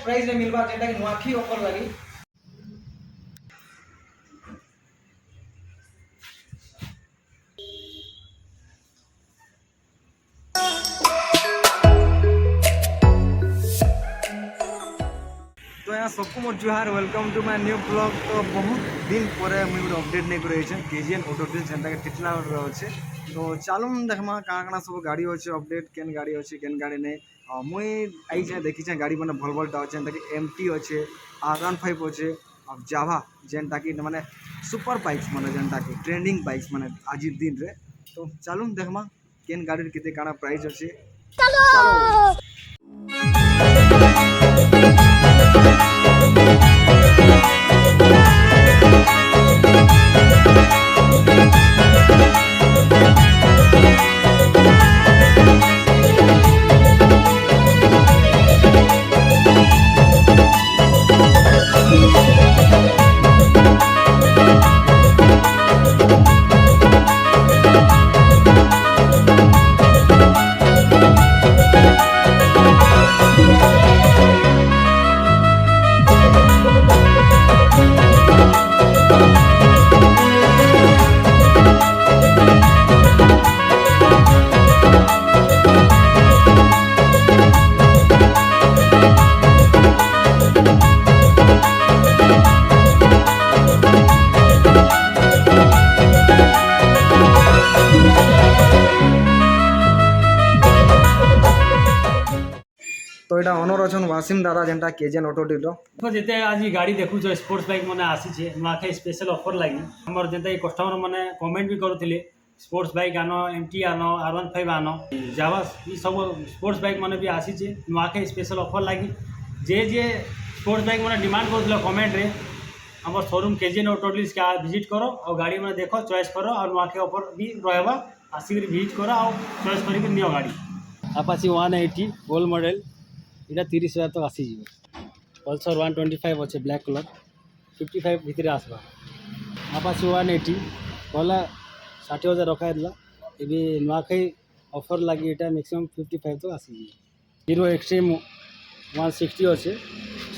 Price रे मिलबा जेटा कि नुआखी offer लगी। तो यहाँ सबको मोर जुहार, welcome to my new blog. तो बहुत दिन पर मुझे गोटे अपडेट नहीं कर केजीएन ऑटो डील जेनटा कि टिटला अच्छे। तो चलूँ देखमा काଣା काଣା सब गाड़ी अच्छे अपडेट केन गाड़ी अच्छे केन गाड़ी नहीं। मुई आई जाए देखी गाड़ी मैंने भल भलटा अच्छे जेनटा कि एमटी अच्छे, R15 अच्छे और जावा जेनटा कि माने सुपर बाइक्स माने जेनटा कि ट्रेंडिंग बाइक्स माने आज दिन रे। तो चलूँ देखमा केन गाड़ी केते काଣା प्राइस अच्छे। चलो तो यहाँ ओनर अच्छा वासिम दादा जेनटा केजीएन ऑटो डील देखो जिते आज गाड़ी देखु स्पोर्ट्स बाइक मैंने आसी नुआखाई स्पेशल ऑफर लगी आमर जेनता कस्टमर मैंने कमेंट भी करुले स्पोर्ट्स बाइक आन एमटी आन R15 आन जावा ये सब स्पोर्ट्स बाइक मैंने भी आसी नुआखाई स्पेशल ऑफर लगी जे जे स्पोर्ट्स बाइक मैंने डिमांड कर कमेंट रे आम शोरूम केजीएन ऑटो डील के विजिट करो और गाड़ी मैंने देख चॉइस करो और नुआखाई ऑफर भी रहा आसिक विजिट करो और चॉइस कर नियो गाड़ी अपाची 180 गोल्ड मॉडल यहाँ 30,000 तक आसीज पल्सर 125 अच्छे ब्लैक कलर 55 भितर आसवा अपाची 180 पहला 60,000 रखा ये नुआखाई ऑफर लगी यहाँ मैक्सिमम 55 तक आसीज हीरो एक्सट्रीम 160 अच्छे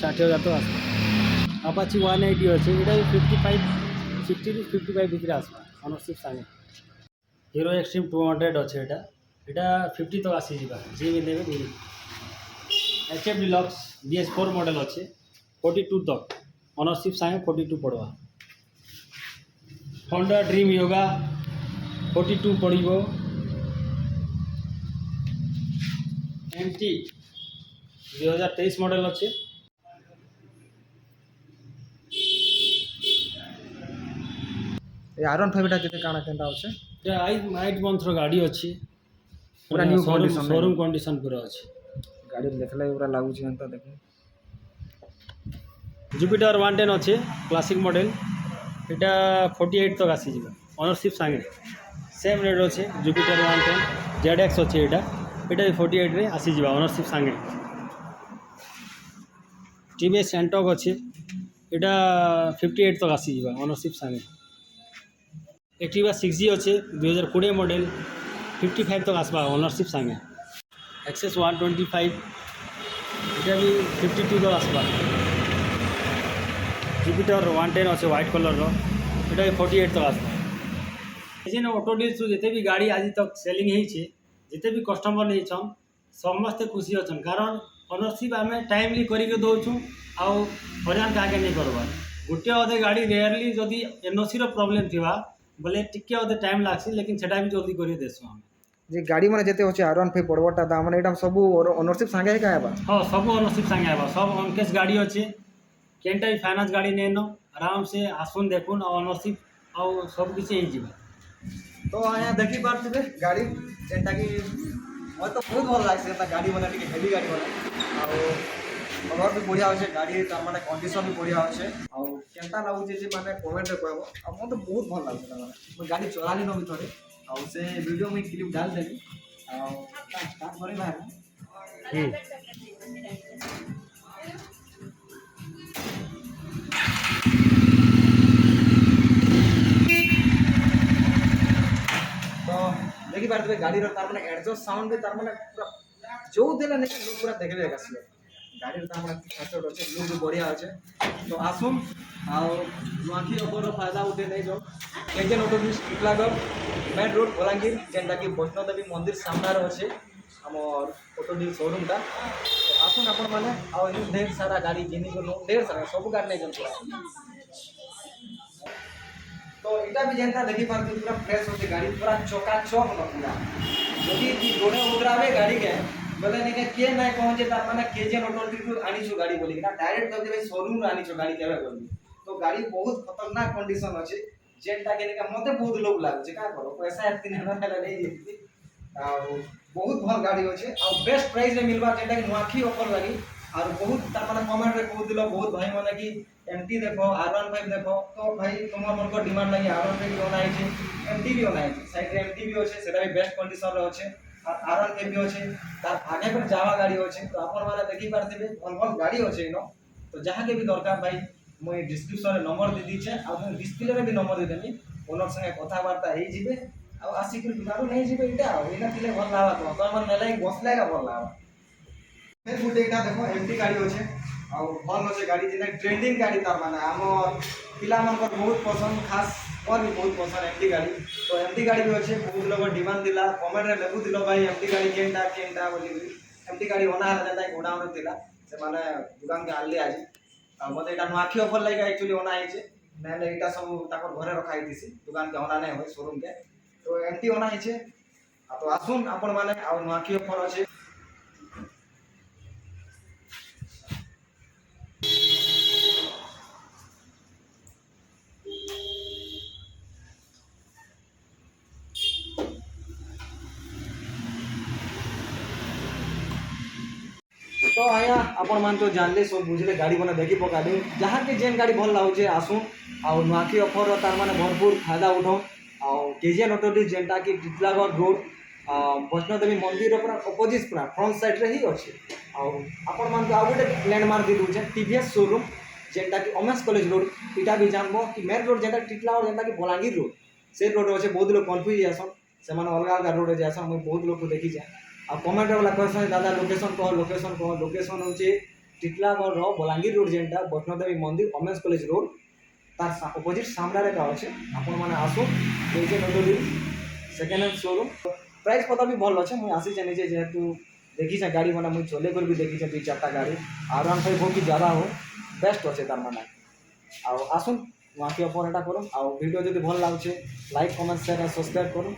60,000 तक आसवा अपाची 180 अच्छे यहाँ 55 60 टू 55 भितर आसवा ऑनरशिप सागे हीरो एक्सट्रीम 200 अच्छे यहाँ 50 तक आसीज जी भी देवे HF डिलक्स BS4 मॉडल अच्छे 42 तक ऑनरशिप सागे 42 पड़वा होंडा ड्रीम योगा 42 पड़ो MT 2023 मॉडल अच्छे R15 केते काଣା केनटा अच्छे 8 मंथर गाड़ी अच्छी पूरा न्यू कंडीशन शोरूम कंडीशन पूरा अच्छे गाड़ी देखला पूरा लागुची एंता देख जुपिटर 110 अच्छे क्लासिक मॉडल यहाँ 48 तक आसी ऑनरशिप सागे सेम रेट अच्छे जुपिटर 110 ZX अच्छे यहाँ 48 रे आसी ऑनरशिप सागे TVS एंटॉक अच्छे यहाँ 58 तक आसी ऑनरशिप सागे एक्टिवा 6G अच्छे 2020 मॉडल 55 तक आसवा ऑनरशिप सागे एक्सेस 125 यहाँ भी 52 तक आसवा जुपिटर 110 अच्छे व्हाइट कलर यहाँ 48 तक आसवा केजीएन ऑटो डील्स जिते भी गाड़ी आज तक सेलिंग होती जिते भी कस्टमर नहीं छन समस्ते खुशी अच्छन कारण ऑनरशिप आम टाइमली करके दौचु आउ हजान क्या नहीं करवार गोटे अधे गाड़ी रेयरली जदि एनओसी प्रोब्लेम थी बोले टिके अधे टाइम लागसी लेकिन सेटा भी जल्दी कर देसु हम जे गाड़ी माने जेते होचे R15 बड़बड़टा दाम माने एटा सब ओनरशिप संगे है काबा हां सब ओनरशिप संगे आबा सब ऑनकेस गाड़ी अच्छे केनटा भी फाइनेंस गाड़ी नेनो आराम से आसुन देखुन ओनरशिप आ सब किसी ही जीवा तो आया देखि पारथिबे गाड़ी जेंटा कि और तो बहुत भल लागसे ता गाड़ी माने टिके हेवी गाड़ी माने आ कलर भी बढ़िया होचे गाड़ी तार माने कंडीशन भी बढ़िया होचे आ केनटा लागुचे जे माने कमेंट रे कहबो आ मते बहुत भल लागसे माने मैं गाड़ी चलाली न भी थोड़े और से वीडियो में क्लिप डाल देंगे और स्टार्ट करें बाहर तो देखी पारे गाड़ी तार माने एडजस्ट साउंड भी तार माने पूरा जो देला नहीं लोग पूरा देखबे आसीबे ଗାଡ଼ିର ତ ଆମର ଫ୍ୟାଚର ଅଛି ଲୁକ୍ ବି ବଢ଼ିଆ ଅଛେ ତ ଆସୁନ୍ ଆଉ ନୂଆଖି ଅଫରର ଫାଇଦା ଉଠେଇ ନେଇଯାଉ କେଜେନ୍ auto deals Titlagarh main road Balangir ଯେନ୍ଟାକି ବୈଷ୍ଣୋଦେବୀ ମନ୍ଦିର ସାମ୍ନାରେ ଅଛେ ଆମର ଅଟୋ ଡିଲ୍ ସୋରୁମ୍ଟା ତ ଆସୁନ୍ ଆପଣମାନେ ଆଉ ଏନୁ ଢେର ସାରା ଗାଡ଼ି ଘିନିକରି ଢେର ସାରା ସବୁ ଗାଡ଼ି ନେଇଯାଉଛୁ तो इटा भी जनता देखी पारती पूरा फ्रेश होती गाड़ी पूरा चकाचक न पूरा यदि जोड़े उतरावे गाड़ी के बोले नहीं के नहीं पहुंचे तार माने केजेन ऑटो टू आनी छु गाड़ी बोली ना डायरेक्ट तो भाई शोरूम आनी छु गाड़ी केबे बोली तो गाड़ी बहुत खतरनाक कंडीशन अछि जेंटा के निका मते बहुत लोग लागु छै का करो पैसा एत दिन हमरा खाला नहीं जेती आ बहुत भल गाड़ी अछि आ बेस्ट प्राइस में मिलबा जेंटा के नवाखी ऑफर लागी और बहुत तार माने कमेंट रे कहू दिलो बहुत भाई माने की एमटी देखो R15 देखो तो भाई तुम मन को डिमांड लगी R15 भी होना है एमटी भी होना है साइड रे एमटी भी होचे सेटा भी बेस्ट कंडीशन रे होचे और R15 भी होचे तार आगे पर जावा गाड़ी होचे तो अपन माने देखि पारथिबे भल भल गाड़ी होचे नो तो जहां के भी दरकार भाई মই डिस्क्रिप्शन रे नंबर दे दीचे आ मैं डिस्प्ले रे भी नंबर दे देनी ओनर संगे कथा वार्ता हे जिवे आ आसी के गाड़ी नहीं जिवे इटा इना तिले भल लावा तो मन नेलाई बसलेगा भल लावा फिर गुटे इटा देखो एमटी गाड़ी होचे और भल होचे गाड़ी जेना ट्रेंडिंग गाड़ी तार माने हमर पिला मन को बहुत पसंद खास और भी बहुत पसंद एमटी गाड़ी तो एमटी गाड़ी भी होचे बहुत लोग डिमांड दिला कमेंट रे लेबु दिलो भाई एमटी गाड़ी केनटा बोली एमटी गाड़ी होना है जेना गोडाउन दिला से माने दुकान के आले आज आ मते एटा नवाखी ऑफर लागे एक्चुअली होना है नाले एटा सब ताकर घरे रखा दिसी दुकान के होना नहीं होय शोरूम के तो एमटी होना है तो आसुन अपन माने आ नवाखी ऑफर अछि तो आया आपण मान तो जानले सब बुझले गाड़ी बना देखी पकाबे जहाँ के जेन गाड़ी भल लागे आसुन आ नवाखी ऑफर तार माने भरपूर फायदा उठाओ आ केजीएन ऑटो डील जेनटा कि टिटलागढ़ रोड वैष्णोदेवी मंदिर पूरा अपोजिट पूरा फ्रंट साइड रे ही अच्छे आपण मान आ गोटे लैंडमार्क दे दूचे टीवीएस शोरूम जेनटा कि ओमेंस कॉलेज रोड इटा भी जानबो कि मेन रोड जेनटा टिटलागढ़ जेनटा कि बलांगीर रोड से रोड अच्छे बहुत लोग कन्फ्यूज जासन से अलग अलग रोड जासन मुझे बहुत लोग को देखी जाए आ कमेंट वाला क्वेश्चन दादा लोकेशन कह लोकेशन होचे टिटलागढ़ रो बलांगीर रोड जेनटा वैष्णोदेवी मंदिर ओमेंस कॉलेज रोड तार अपोजिट सामने रे का अच्छे आपण माने आसो केजे नोटोली सेकेंड हैंड शोरूम प्राइस पता भी भल अच्छे मुझे आसी जानी जेहेतु देखी छे गाड़ी माने मुझे चले कर भी देखी छे 2-4टा गाड़ी R15 बहुत ज़्यादा हो बेस्ट अच्छे तार माने आ आसुन वहाँ के ऑफर एटा करूँ आ वीडियो जब भल लगे लाइक कमेंट शेयर सब्सक्राइब करूँ।